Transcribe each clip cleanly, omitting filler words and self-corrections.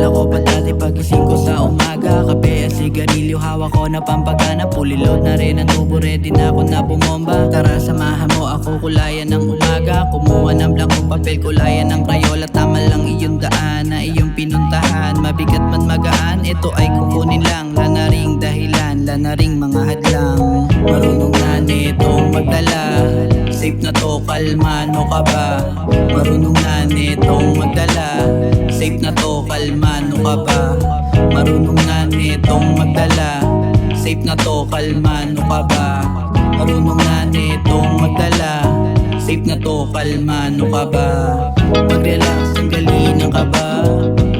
Alala ko pa dati pagising ko sa umaga, kape at sigarilyo hawak ko na pampagana. Pulilot na rin ang tubo, ready na ako na bumomba. Tara samahan mo ako, kulayan ng umaga. Kumuha ng blankong papel, kulayan ng krayola. Tama lang iyong daan na iyong pinuntahan. Mabigat man magaan, ito ay kukunin lang. Lana ring dahilan, lana ring mga hadlang. Marunong na nitong magdala, safe na to, kalma, no ka ba? Marunong na nitong magdala, safe na to, kalma, no ka ba? Marunong na nitong magdala, safe na to, kalma, no ka ba? Marunong na nitong magdala, safe na to, kalma, no ka ba? Mag-relax, tanggalin ang kaba,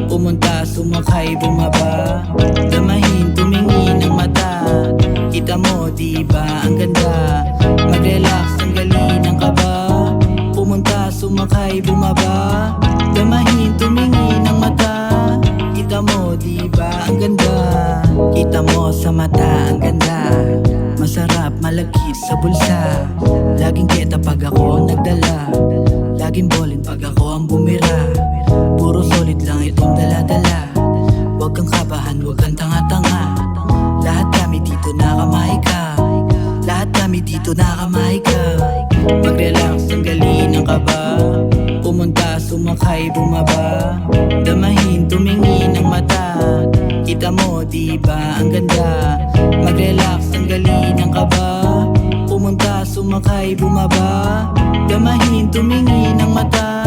pumunta, sumakay, bumaba. Damahin, tumingin ng mata, kita mo diba ang ganda? Mag-relax, tanggalin ang kaba, pumunta, sumakay, bumaba. Damahin, tumingin ng mata, kita mo diba ang ganda? Kita mo sa mata ang ganda, masarap malagkit sa bulsa. Laging kita pag ako nagdala, laging ballin pag ako ang bumira. Puro solid lang itong dala-dala, huwag kang kabahan, huwag kang tanga-tanga. Lahat kami dito nakamay ka, lahat kami dito nakamay ka. Mag-relax, tanggalin ang kaba, pumunta, sumakay, bumaba. Damahin, tumingin ng mata, kita mo diba ang ganda? Mag-relax, tanggalin ang kaba, pumunta, sumakay, bumaba. Damahin, tumingin ng mata,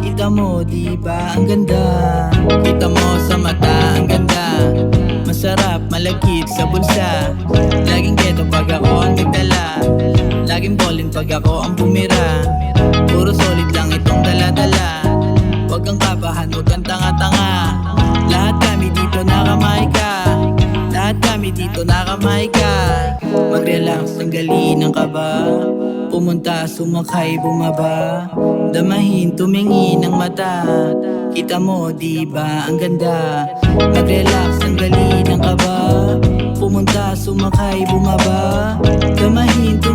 kita mo diba ang ganda? Kita mo sa mata ang ganda, masarap malagkit sa bulsa. Laging keto pag ako ang nagdala, laging ballin pag ako ang bumira. Puro solid lang itong dala-dala, huwag kang kabahan, huwag kang tanga-tanga. Lahat kami dito nakamay ka, lahat kami dito nakamay ka. Mag-relax, tanggalin ang kaba, pumunta, sumakay, bumaba. Damahin, tumingin ng mata, kita mo diba ang ganda? Mag-relax, tanggalin ang kaba, pumunta, sumakay, bumaba. Damahin, tumingin